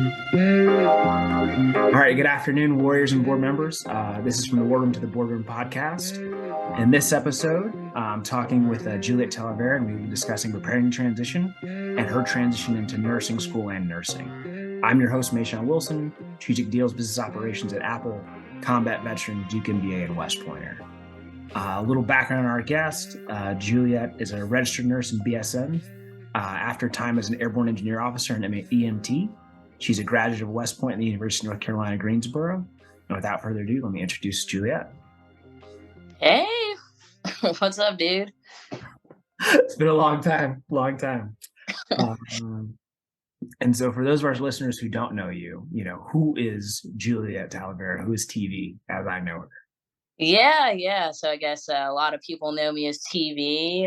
All right, good afternoon, warriors and board members. This is from the War Room to the Boardroom podcast. In this episode, I'm talking with Juliet Talavera, and we'll be discussing preparing transition and her transition into nursing school and nursing. I'm your host, Mayshawn Wilson, Strategic Deals Business Operations at Apple, combat veteran, Duke MBA, and West Pointer. A little background on our guest. Juliet is a registered nurse in BSN. After time as an airborne engineer officer and EMT, she's a graduate of West Point and the University of North Carolina, Greensboro. And without further ado, let me introduce Juliet. Hey, what's up, dude? It's been a long time. And so for those of our listeners who don't know you, who is Juliet Talavera? Who is TV as I know her? Yeah. So I guess a lot of people know me as TV.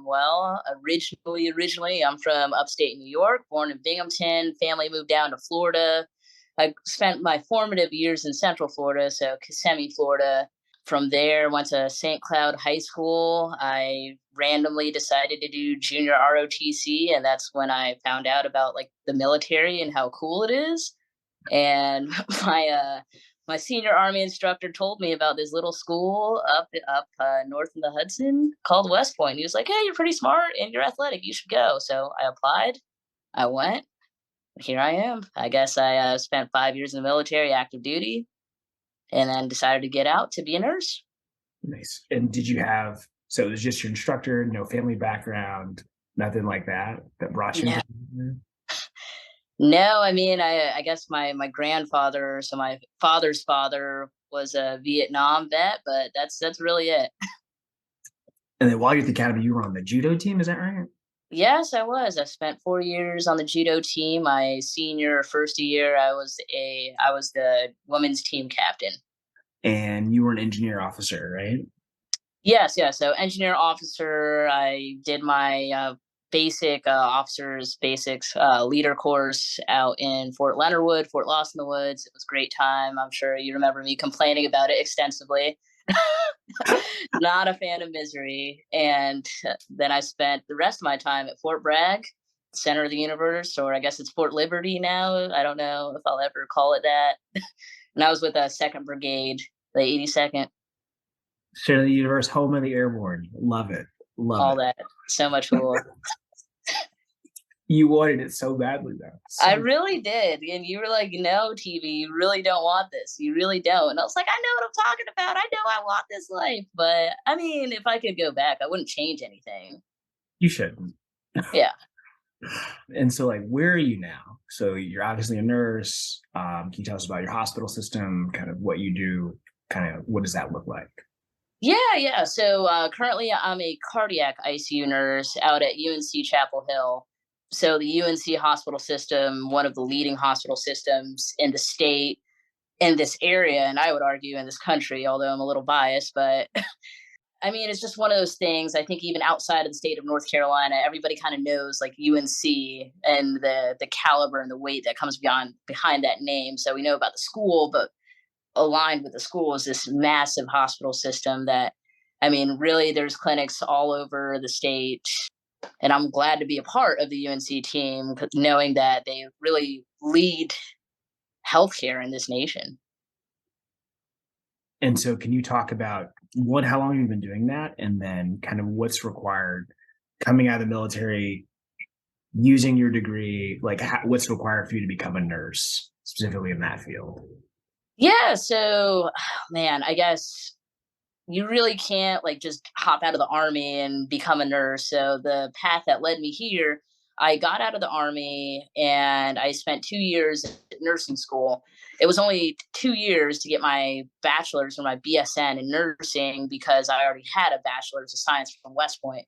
Well, originally, I'm from upstate New York, born in Binghamton. Family moved down to Florida. I spent my formative years in Central Florida, so Kissimmee, Florida. From there, went to St. Cloud High School. I randomly decided to do junior ROTC, and that's when I found out about the military and how cool it is. And my senior Army instructor told me about this little school up north in the Hudson called West Point. He was like, "Hey, you're pretty smart and you're athletic. You should go." So I applied. I went. Here I am. I guess I spent 5 years in the military, active duty, and then decided to get out to be a nurse. Nice. And so it was just your instructor, no family background, nothing like that brought you No, into no. I mean, I guess my grandfather, so my father's father, was a Vietnam vet, but that's really it. And then while you're at the academy, you were on the judo team, is that right? Yes, I was. I spent 4 years on the judo team. My senior first year, I was the women's team captain. And you were an engineer officer, right? Yes. So engineer officer. I did my basic officers basics leader course out in Fort Leonard Wood, Fort Lost in the Woods. It was a great time. I'm sure you remember me complaining about it extensively. Not a fan of misery. And then I spent the rest of my time at Fort Bragg, center of the universe, or I guess it's Fort Liberty now. I don't know if I'll ever call it that. And I was with a 2nd Brigade, the 82nd. Center of the universe, home of the Airborne. Love it. All that. So much cooler. You wanted it so badly, though. I really did. And you were like, "No, TV, you really don't want this. You really don't." And I was like, "I know what I'm talking about. I know I want this life." But I mean, if I could go back, I wouldn't change anything. You shouldn't. Yeah. And so, where are you now? So you're obviously a nurse. Can you tell us about your hospital system, kind of what you do, kind of what does that look like? Yeah. So currently I'm a cardiac ICU nurse out at UNC Chapel Hill. So the UNC hospital system, one of the leading hospital systems in the state, in this area, and I would argue in this country, although I'm a little biased, but I mean, it's just one of those things. I think even outside of the state of North Carolina, everybody kind of knows UNC and the caliber and the weight that comes behind that name. So we know about the school, but aligned with the school is this massive hospital system that, I mean, really there's clinics all over the state. And I'm glad to be a part of the UNC team, knowing that they really lead healthcare in this nation. And so can you talk about how long have you been doing that? And then kind of what's required coming out of the military, using your degree, what's required for you to become a nurse, specifically in that field? Yeah. So, man, I guess you really can't just hop out of the Army and become a nurse. So the path that led me here, I got out of the Army and I spent 2 years at nursing school. It was only 2 years to get my bachelor's or my BSN in nursing because I already had a bachelor's of science from West Point.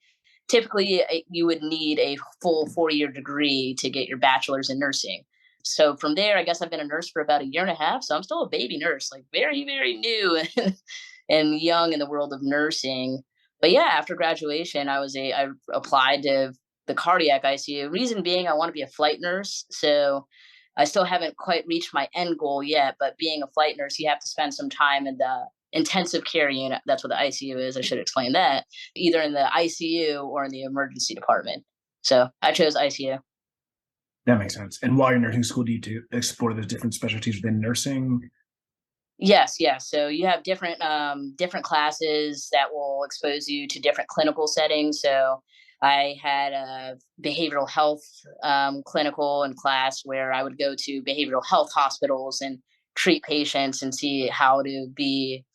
Typically, you would need a full 4-year degree to get your bachelor's in nursing. So from there, I guess I've been a nurse for about a year and a half. So I'm still a baby nurse, very, very new and young in the world of nursing. But yeah, after graduation, I applied to the cardiac ICU. Reason being, I want to be a flight nurse. So I still haven't quite reached my end goal yet. But being a flight nurse, you have to spend some time in the intensive care unit. That's what the ICU is. I should explain that. Either in the ICU or in the emergency department. So I chose ICU. That makes sense. And while you're in nursing school, do you to explore those different specialties within nursing? Yes, yes. So you have different classes that will expose you to different clinical settings. So I had a behavioral health clinical and class where I would go to behavioral health hospitals and treat patients and see how to be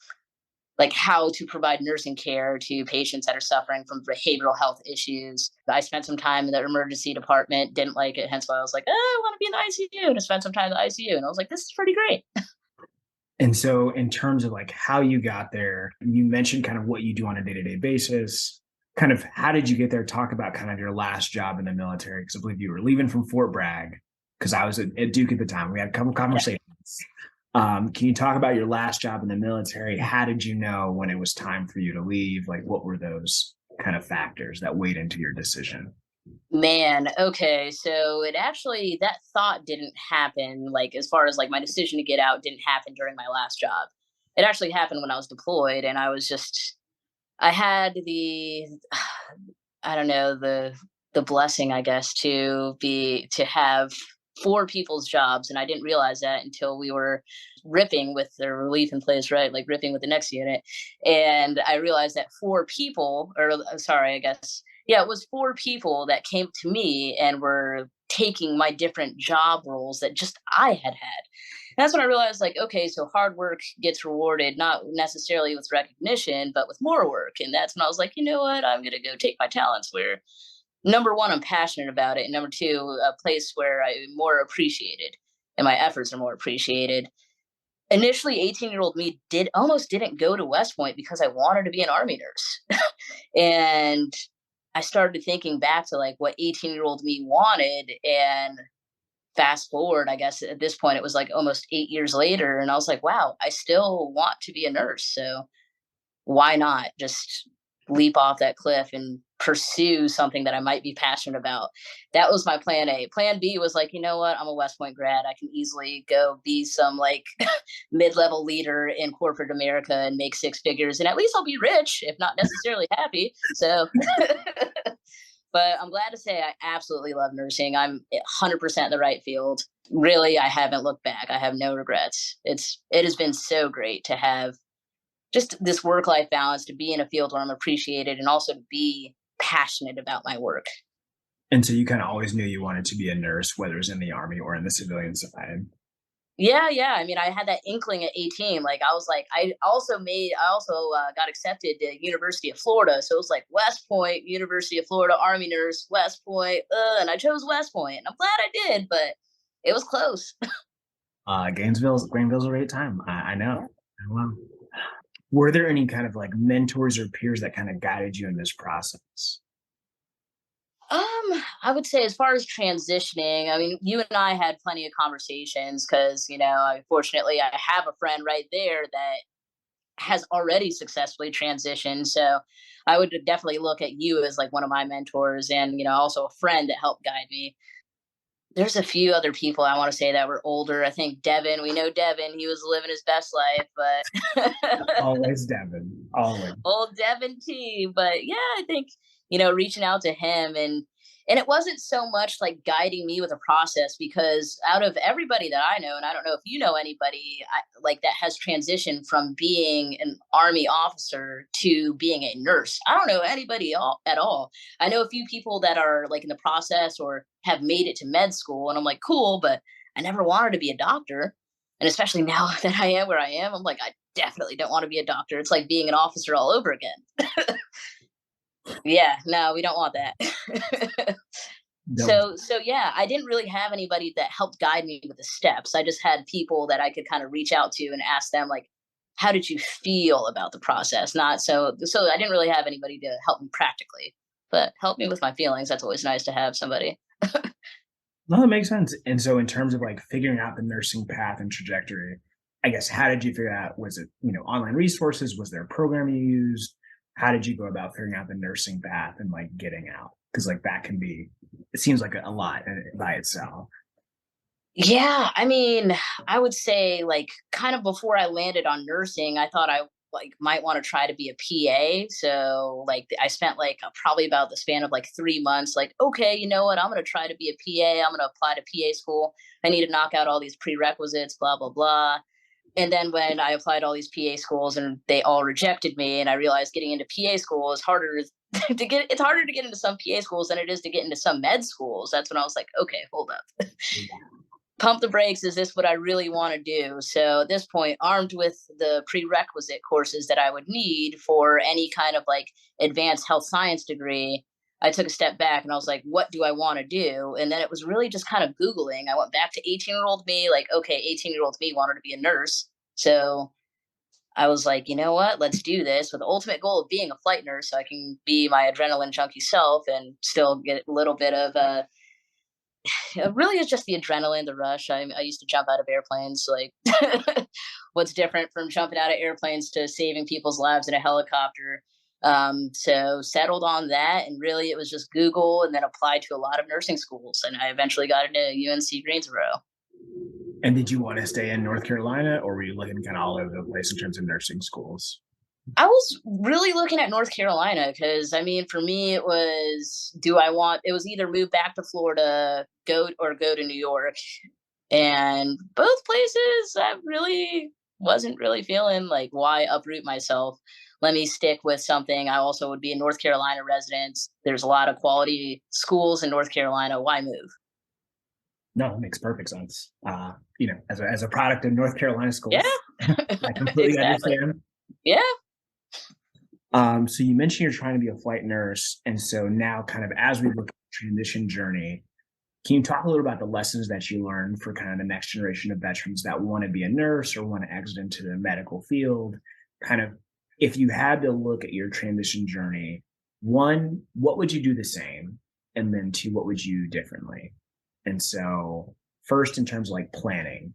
like how to provide nursing care to patients that are suffering from behavioral health issues. I spent some time in the emergency department, didn't like it, hence why I was like, oh, I want to be in the ICU, and I spent some time in the ICU, and I was like, this is pretty great. And so, in terms of like how you got there, you mentioned kind of what you do on a day to day basis. Kind of how did you get there? Talk about kind of your last job in the military, because I believe you were leaving from Fort Bragg. Because I was at Duke at the time. We had a couple Yeah. conversations. Can you talk about your last job in the military? How did you know when it was time for you to leave? Like, what were those kind of factors that weighed into your decision? Man, okay. So it actually that thought didn't happen like as far as like my decision to get out didn't happen during my last job. It actually happened when I was deployed and I had the I don't know, the blessing I guess to have four people's jobs and I didn't realize that until we were ripping with the relief in place, right? Like ripping with the next unit. And I realized that four people or sorry, I guess yeah, it was four people that came to me and were taking my different job roles that just I had had. And that's when I realized, like, okay, so hard work gets rewarded not necessarily with recognition, but with more work. And that's when I was like, you know what, I'm going to go take my talents where number one, I'm passionate about it. And number two, a place where I'm more appreciated and my efforts are more appreciated. Initially, 18-year-old me didn't go to West Point because I wanted to be an army nurse. And I started thinking back to like what 18-year-old me wanted and fast forward, I guess at this point it was like almost 8 years later, and I was like, wow, I still want to be a nurse. So why not just leap off that cliff and pursue something that I might be passionate about? That was my plan A. Plan B was like, you know what? I'm a West Point grad. I can easily go be some like mid-level leader in corporate America and make six figures, and at least I'll be rich, if not necessarily happy. So but I'm glad to say I absolutely love nursing. I'm 100% in the right field. Really, I haven't looked back. I have no regrets. It has been so great to have just this work life balance, to be in a field where I'm appreciated and also to be passionate about my work. And so you kind of always knew you wanted to be a nurse, whether it was in the army or in the civilian side. Yeah, yeah. I mean, I had that inkling at 18. Like, I was like, I also got accepted to University of Florida. So it was like West Point, University of Florida, Army nurse, West Point, and I chose West Point. And I'm glad I did, but it was close. Greenville's a great time. I know. Wow. Were there any kind of like mentors or peers that kind of guided you in this process? I would say as far as transitioning, I mean, you and I had plenty of conversations because, fortunately I have a friend right there that has already successfully transitioned. So I would definitely look at you as like one of my mentors and, also a friend that helped guide me. There's a few other people I want to say that were older. I think Devin, we know Devin, he was living his best life, but Always Devin. Always. old Devin T. But yeah, I think reaching out to him and it wasn't so much like guiding me with a process because out of everybody that I know, and I don't know if you know anybody like that has transitioned from being an army officer to being a nurse. I don't know anybody at all. I know a few people that are like in the process or have made it to med school, and I'm like, cool, but I never wanted to be a doctor. And especially now that I am where I am, I'm like, I definitely don't want to be a doctor. It's like being an officer all over again. Yeah, no, we don't want that. Don't. So yeah, I didn't really have anybody that helped guide me with the steps. I just had people that I could kind of reach out to and ask them like, how did you feel about the process? Not so I didn't really have anybody to help me practically, but help me with my feelings. That's always nice to have somebody. No, that makes sense. And so in terms of like figuring out the nursing path and trajectory, I guess how did you figure out? Was it, online resources? Was there a program you used? How did you go about figuring out the nursing path and like getting out? Because like that can be, it seems like a lot by itself. Yeah, I mean, I would say like kind of before I landed on nursing, I thought I like might want to try to be a PA. So like I spent like probably about the span of like 3 months, like, okay, you know what? I'm going to try to be a PA. I'm going to apply to PA school. I need to knock out all these prerequisites, blah, blah, blah. And then when I applied to all these PA schools and they all rejected me, and I realized getting into PA school is harder it's harder to get into some PA schools than it is to get into some med schools. That's when I was like, okay, hold up. Pump the brakes. Is this what I really want to do? So at this point, armed with the prerequisite courses that I would need for any kind of like advanced health science degree, I took a step back and I was like, what do I want to do? And then it was really just kind of Googling. I went back to 18-year-old me, like, okay, 18-year-old me wanted to be a nurse. So I was like, you know what? Let's do this with the ultimate goal of being a flight nurse so I can be my adrenaline junkie self and still get a little bit of it really is just the adrenaline, the rush. I used to jump out of airplanes. Like, what's different from jumping out of airplanes to saving people's lives in a helicopter? So settled on that, and really it was just Google, and then applied to a lot of nursing schools, and I eventually got into UNC Greensboro. And did you want to stay in North Carolina, or were you looking kind of all over the place in terms of nursing schools? I was really looking at North Carolina because I mean, for me, it was do I want? It was either move back to Florida, go to New York, and both places I really wasn't really feeling like why uproot myself. Let me stick with something. I also would be a North Carolina resident. There's a lot of quality schools in North Carolina. Why move? No, it makes perfect sense. As a product of North Carolina Yeah, schools, I completely exactly. understand. Yeah. So you mentioned you're trying to be a flight nurse, and so now, kind of as we look at the transition journey, can you talk a little about the lessons that you learned for kind of the next generation of veterans that want to be a nurse or want to exit into the medical field? Kind of, if you had to look at your transition journey, one, what would you do the same? And then two, what would you do differently? And so, first, in terms of like planning,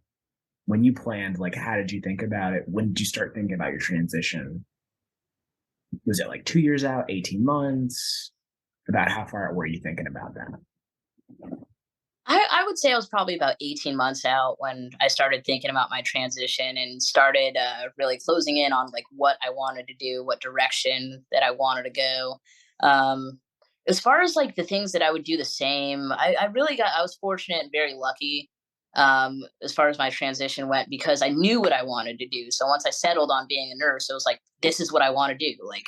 when you planned, like, how did you think about it? When did you start thinking about your transition? Was it like 2 years out, 18 months? About how far out were you thinking about that? I would say I was probably about 18 months out when I started thinking about my transition and started really closing in on like what I wanted to do, what direction that I wanted to go. Um, as far as like the things that I would do the same, I was fortunate and very lucky as far as my transition went because I knew what I wanted to do. So once I settled on being a nurse, it was like, this is what I want to do. Like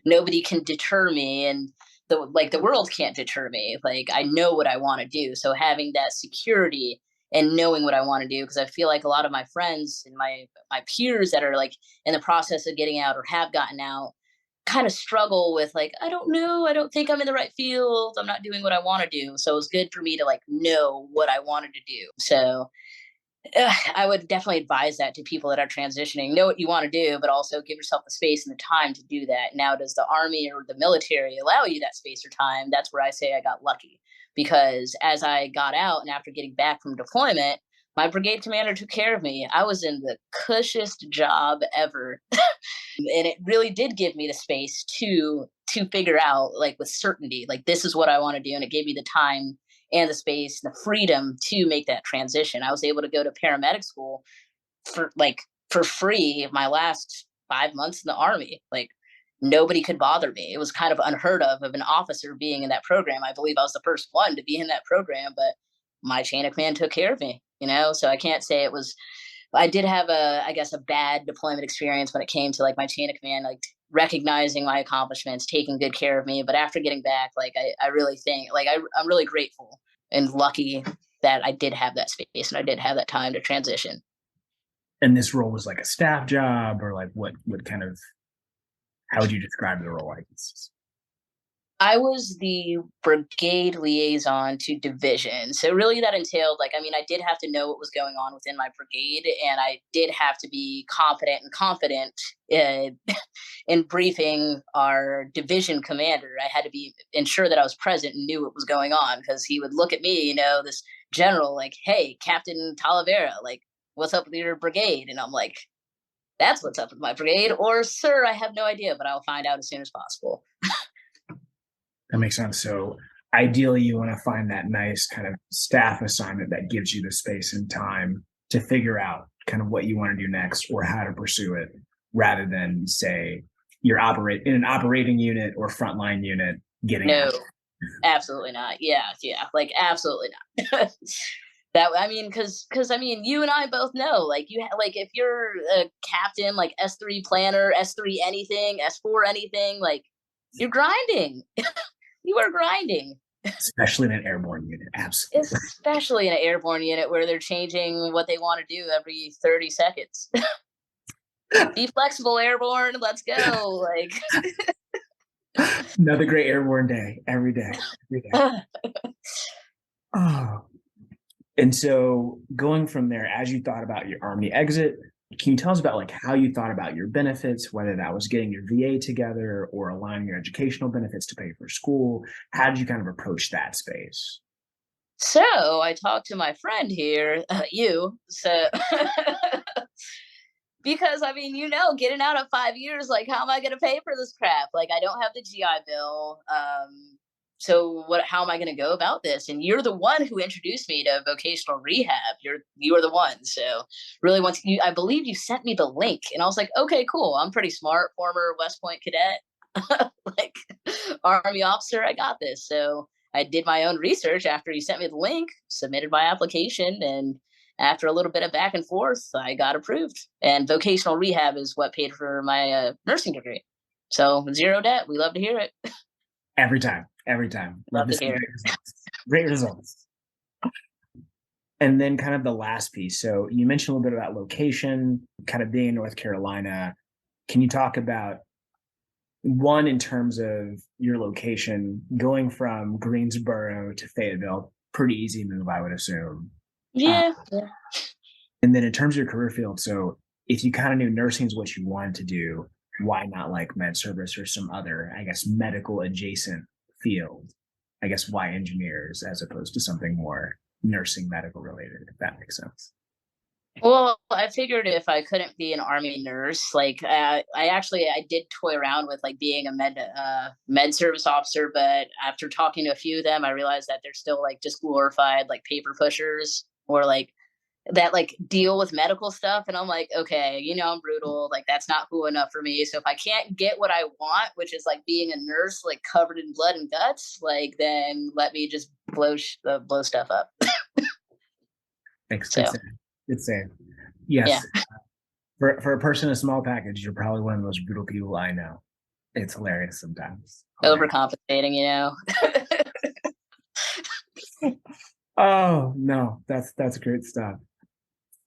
nobody can deter me. And the world can't deter me. Like I know what I want to do. So having that security and knowing what I want to do, because I feel like a lot of my friends and my peers that are like in the process of getting out or have gotten out kind of struggle with like, I don't know, I don't think I'm in the right field. I'm not doing what I want to do. So it was good for me to like know what I wanted to do. So I would definitely advise that to people that are transitioning. Know what you want to do, but also give yourself the space and the time to do that. Now, does the army or the military allow you that space or time? That's where I say I got lucky because as I got out and after getting back from deployment, my brigade commander took care of me. I was in the cushiest job ever, and it really did give me the space to figure out like with certainty like this is what I want to do, and it gave me the time and the space and the freedom to make that transition. I was able to go to paramedic school for like for free my last 5 months in the army. Like nobody could bother me. It was kind of unheard of an officer being in that program. I believe I was the first one to be in that program, but my chain of command took care of me, you know? So I can't say it was I did have I guess, a bad deployment experience when it came to like my chain of command, like recognizing my accomplishments, taking good care of me. But after getting back, like I really think, like I'm really grateful and lucky that I did have that space and I did have that time to transition. And this role was like a staff job, or like what kind of, how would you describe the role? I guess. I was the brigade liaison to division. So really that entailed like I mean I did have to know what was going on within my brigade and I did have to be competent and confident uh, in briefing our division commander. I had to be ensure that I was present and knew what was going on because he would look at me, you know, this general like, "Hey, Captain Talavera, like what's up with your brigade?" And I'm like, "That's what's up with my brigade," or "Sir, I have no idea, but I'll find out as soon as possible." That makes sense. So ideally, you want to find that nice kind of staff assignment that gives you the space and time to figure out kind of what you want to do next or how to pursue it. rather than say you're operate in an operating unit or frontline unit getting No, after. absolutely not. Yeah, yeah, like absolutely not. That I mean, because I mean, you and I both know, like like if you're a captain, like S3 planner, S3 anything, S4 anything, like you're grinding. You are grinding, Especially in an airborne unit. Absolutely. especially in an airborne unit where they're changing what they want to do every 30 seconds. Be flexible, airborne. Let's go. Like, Another great airborne day every day. Every day. Oh. And so going from there, as you thought about your Army exit, can you tell us about like how you thought about your benefits, whether that was getting your VA together or aligning your educational benefits to pay for school? How did you kind of approach that space? so I talked to my friend here, you. So because I mean, getting out of 5 years, like, how am I going to pay for this crap? Like, I don't have the GI Bill. So what? How am I going to go about this? And you're the one who introduced me to vocational rehab. You are the one. So really, once you, I believe you sent me the link, and I was like, okay, cool. I'm pretty smart, former West Point cadet, like Army officer. I got this. So I did my own research after you sent me the link, submitted my application, and after a little bit of back and forth, I got approved. And vocational rehab is what paid for my nursing degree. So zero debt. We love to hear it. Every time, every time. Love Love to to see hear great it. results. Great results. And then kind of the last piece. So you mentioned a little bit about location, kind of being in North Carolina. Can you talk about one in terms of your location going from Greensboro to Fayetteville? Pretty easy move, I would assume. Uh, Yeah. Yeah. and then in terms of your career field, so if you kind of knew nursing is what you wanted to do, why not like med service or some other, I guess, medical adjacent field? I guess why engineers as opposed to something more nursing medical related, if that makes sense. Well, I figured if I couldn't be an army nurse, like I did toy around with like being a med service officer, but after talking to a few of them, I realized that they're still like just glorified like paper pushers or like that like deal with medical stuff. And I'm like, okay, I'm brutal, like that's not cool enough for me. So if I can't get what I want, which is like being a nurse like covered in blood and guts, like then let me just blow stuff up. Thanks. So It's saying. yeah, Yes. For a person in a small package, you're probably one of the most brutal people I know. It's hilarious sometimes. Hilarious. overcompensating. Oh no, that's great stuff.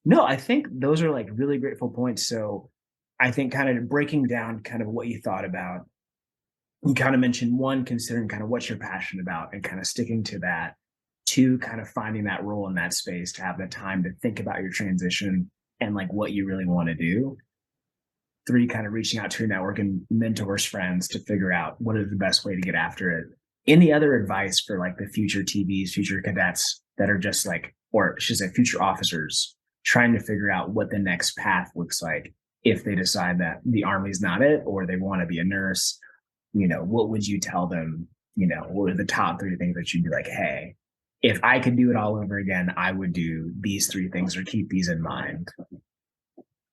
No, I think those are like really grateful points. So I think kind of breaking down kind of what you thought about, you kind of mentioned one, considering kind of what you're passionate about and kind of sticking to that. Two, kind of finding that role in that space to have the time to think about your transition and like what you really want to do. Three, kind of reaching out to your network and mentors, friends to figure out what is the best way to get after it. Any other advice for like the future TVs, future cadets that are just like, or I should say future officers trying to figure out what the next path looks like if they decide that the Army's not it or they want to be a nurse? What would you tell them? What are the top three things that you'd be like, hey, if I could do it all over again, I would do these three things or keep these in mind.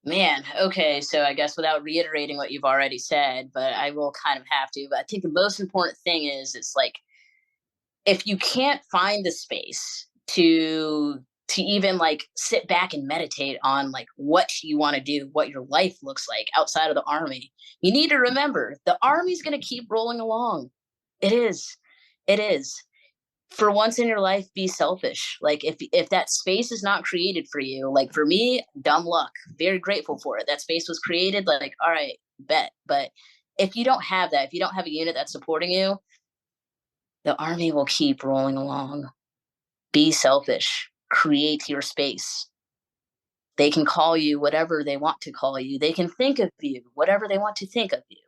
Man, okay, so I guess without reiterating what you've already said, but I will kind of have to. But I think the most important thing is it's like if you can't find the space to even like sit back and meditate on like what you want to do, what your life looks like outside of the army, you need to remember the army's going to keep rolling along. It is. It is. For once in your life, be selfish. Like if that space is not created for you, like for me, dumb luck. Very grateful for it. That space was created. Like, all right, bet. But if you don't have that, if you don't have a unit that's supporting you, the army will keep rolling along. Be selfish. Create your space. They can call you whatever they want to call you. They can think of you whatever they want to think of you.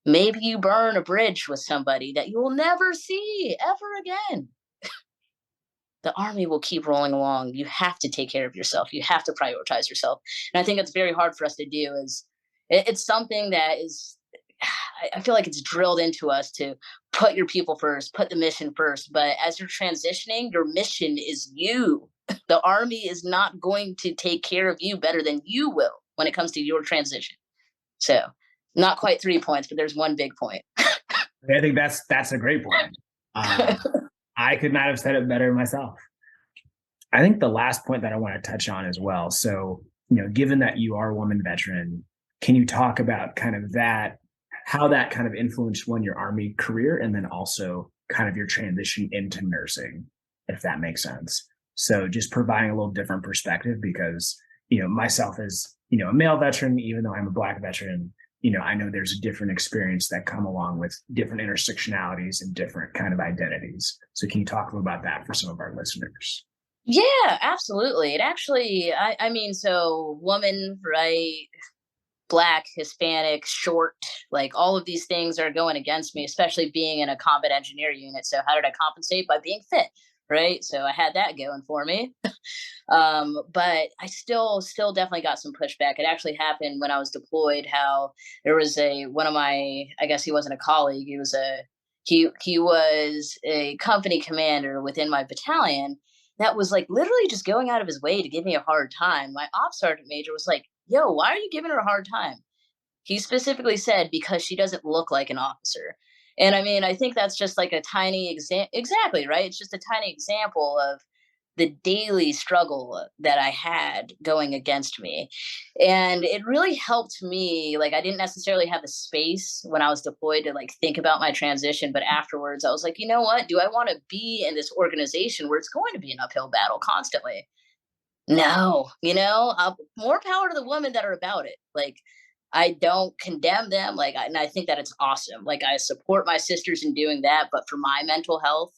Maybe you burn a bridge with somebody that you will never see ever again. The army will keep rolling along. You have to take care of yourself. You have to prioritize yourself. And I think it's very hard for us to do is it's something that is I feel like it's drilled into us to put your people first, put the mission first. But as you're transitioning, your mission is you. The army is not going to take care of you better than you will when it comes to your transition. So not quite 3 points, but there's one big point. I think that's a great point. I could not have said it better myself. I think the last point that I want to touch on as well. So, given that you are a woman veteran, can you talk about kind of that, how that kind of influenced your Army career, and then also kind of your transition into nursing, if that makes sense? So just providing a little different perspective because, myself as, a male veteran, even though I'm a Black veteran, I know there's a different experience that come along with different intersectionalities and different kind of identities. So can you talk a little about that for some of our listeners? Yeah, absolutely. It actually, I mean, so woman, right? Black, Hispanic, short, like all of these things are going against me, especially being in a combat engineer unit. So how did I compensate? By being fit, right? So I had that going for me. But I still definitely got some pushback. It actually happened when I was deployed. How there was one of my, I guess he wasn't a colleague. He was a company commander within my battalion that was like literally just going out of his way to give me a hard time. My ops sergeant major was like, "Yo, why are you giving her a hard time?" He specifically said, "Because she doesn't look like an officer." And I mean, I think that's just like a tiny exactly, right? It's just a tiny example of the daily struggle that I had going against me. And it really helped me. Like, I didn't necessarily have the space when I was deployed to like think about my transition, but afterwards I was like, you know what? Do I want to be in this organization where it's going to be an uphill battle constantly? No, more power to the women that are about it. Like, I don't condemn them. Like, and I think that it's awesome. Like, I support my sisters in doing that, but for my mental health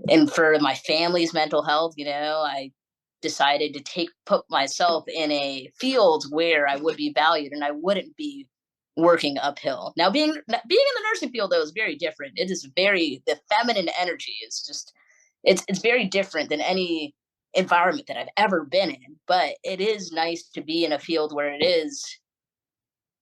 and for my family's mental health, I decided to put myself in a field where I would be valued and I wouldn't be working uphill. Now, being in the nursing field though is very different. It is the feminine energy is just it's very different than any environment that I've ever been in. But it is nice to be in a field where it is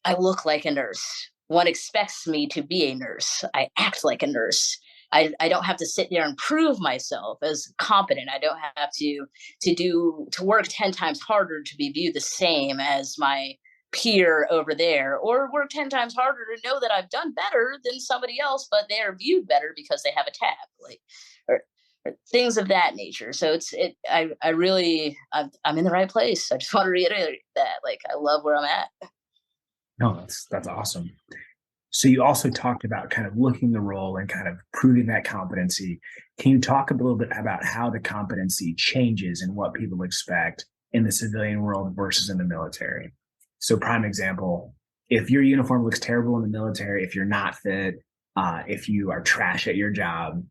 I look like a nurse. One expects me to be a nurse. I act like a nurse. I don't have to sit there and prove myself as competent. I don't have to work 10 times harder to be viewed the same as my peer over there, or work 10 times harder to know that I've done better than somebody else, but they are viewed better because they have a tab, like, or things of that nature. So I really, I'm in the right place. I just want to reiterate that, like, I love where I'm at. No, that's awesome. So you also talked about kind of looking the role and kind of proving that competency. Can you talk a little bit about how the competency changes and what people expect in the civilian world versus in the military? So prime example, if your uniform looks terrible in the military, if you're not fit, if you are trash at your job,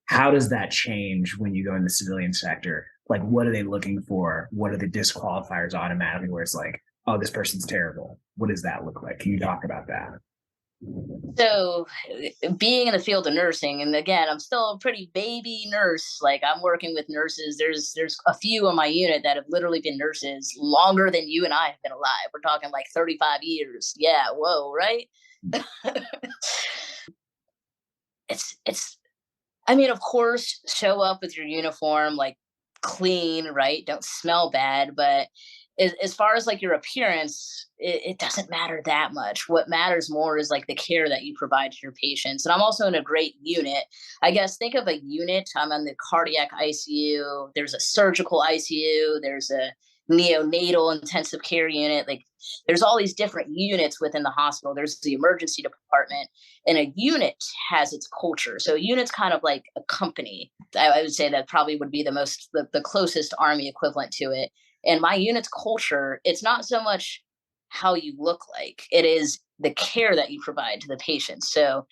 how does that change when you go in the civilian sector? Like, what are they looking for? What are the disqualifiers automatically where it's like, oh, this person's terrible? What does that look like? Can you talk about that? So, being in the field of nursing, and again, I'm still a pretty baby nurse. Like, I'm working with nurses. There's a few on my unit that have literally been nurses longer than you and I have been alive. We're talking like 35 years. Yeah, whoa, right? It's I mean, of course, show up with your uniform, like, clean, right? Don't smell bad, but as far as, like, your appearance, it doesn't matter that much. What matters more is, like, the care that you provide to your patients, and I'm also in a great unit. I guess think of a unit, I'm on the cardiac ICU, there's a surgical ICU, there's a neonatal intensive care unit, like, there's all these different units within the hospital. There's the emergency department, and a unit has its culture. So a unit's kind of like a company. I would say that probably would be the closest Army equivalent to it. And my unit's culture, it's not so much how you look like, it is the care that you provide to the patients. So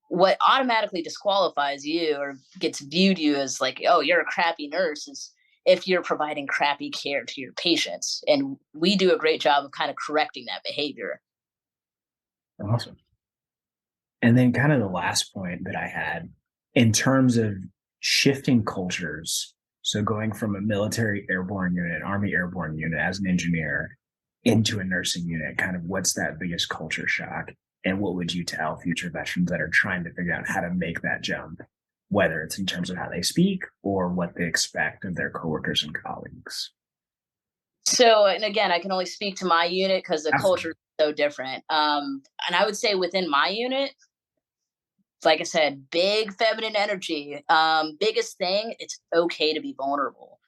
what automatically disqualifies you or gets viewed you as like, oh, you're a crappy nurse is if you're providing crappy care to your patients. And we do a great job of kind of correcting that behavior. Awesome. And then kind of the last point that I had in terms of shifting cultures. So going from a military airborne unit, Army airborne unit as an engineer into a nursing unit, kind of what's that biggest culture shock? And what would you tell future veterans that are trying to figure out how to make that jump, whether it's in terms of how they speak or what they expect of their coworkers and colleagues? So, and again, I can only speak to my unit because the culture Absolutely. is so different. And I would say within my unit, like I said, big feminine energy. Biggest thing, it's okay to be vulnerable.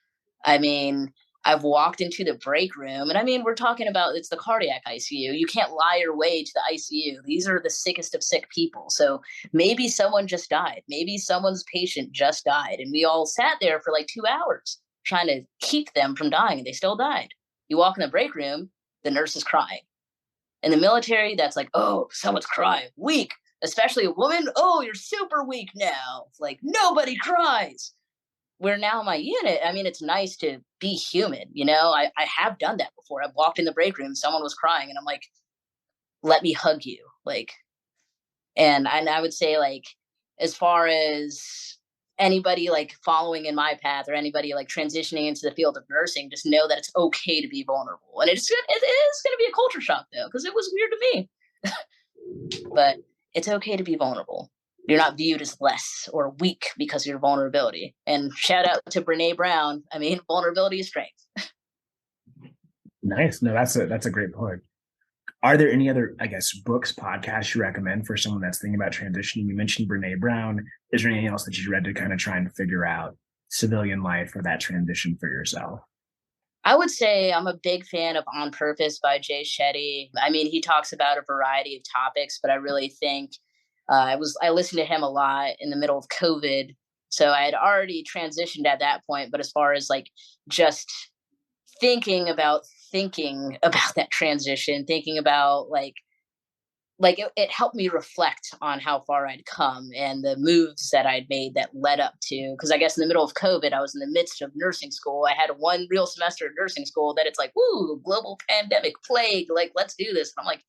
I mean, I've walked into the break room, and I mean, we're talking about it's the cardiac ICU. You can't lie your way to the ICU. These are the sickest of sick people. So maybe someone just died. Maybe someone's patient just died. And we all sat there for like 2 hours trying to keep them from dying, and they still died. You walk in the break room, the nurse is crying. In the military, that's like, oh, someone's crying, weak, especially a woman. Oh, you're super weak now. It's like nobody cries. Where now my unit, I mean, it's nice to be human. I have done that before. I've walked in the break room, someone was crying, and I'm like, let me hug you. Like, and I would say, like, as far as anybody like following in my path or anybody like transitioning into the field of nursing, just know that it's okay to be vulnerable. And it is going to be a culture shock though, because it was weird to me. But it's okay to be vulnerable. You're not viewed as less or weak because of your vulnerability. And shout out to Brene Brown. I mean, vulnerability is strength. Nice. No, that's a great point. Are there any other, I guess, books, podcasts you recommend for someone that's thinking about transitioning? You mentioned Brene Brown. Is there anything else that you read to kind of try and figure out civilian life or that transition for yourself? I would say I'm a big fan of On Purpose by Jay Shetty. I mean, he talks about a variety of topics, but I really think I listened to him a lot in the middle of COVID. So I had already transitioned at that point. But as far as like just thinking about that transition, thinking about it helped me reflect on how far I'd come and the moves that I'd made that led up to. Because I guess in the middle of COVID, I was in the midst of nursing school. I had one real semester of nursing school that it's like, woo, global pandemic, plague, like, let's do this. And I'm like,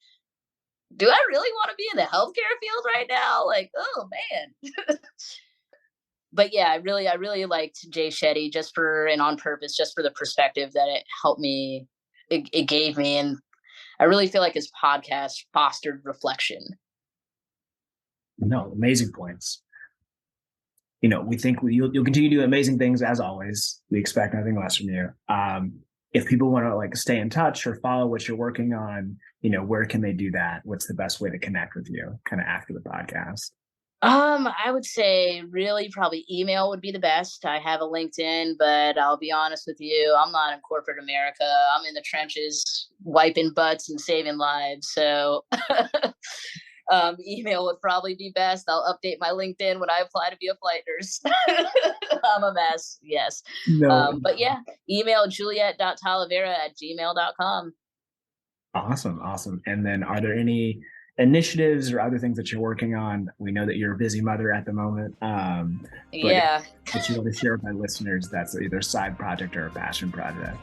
do I really want to be in the healthcare field right now? Like, oh man. But yeah, I really liked Jay Shetty and On Purpose, just for the perspective that it helped me, it gave me. And I really feel like his podcast fostered reflection. No, amazing points. We think you'll continue to do amazing things as always. We expect nothing less from you. If people want to like stay in touch or follow what you're working on, where can they do that? What's the best way to connect with you kind of after the podcast? I would say really probably email would be the best. I have a LinkedIn, but I'll be honest with you, I'm not in corporate America. I'm in the trenches, wiping butts and saving lives. So email would probably be best. I'll update my LinkedIn when I apply to be a flight nurse. I'm a mess. Yes. No. But yeah, email juliet.talavera@gmail.com. Awesome. And then are there any initiatives or other things that you're working on? We know that you're a busy mother at the moment. But Yeah. if you want to share with my listeners, that's either a side project or a passion project.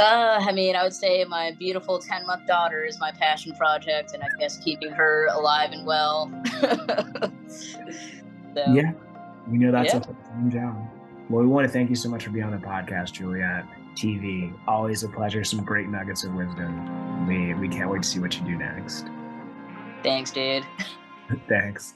I mean, I would say my beautiful 10-month daughter is my passion project, and I guess keeping her alive and well. So, Yeah, we know that's yeah. a full-time job. Well, we want to thank you so much for being on the podcast, Juliet. TV, always a pleasure. Some great nuggets of wisdom. We can't wait to see what you do next. Thanks, dude. Thanks.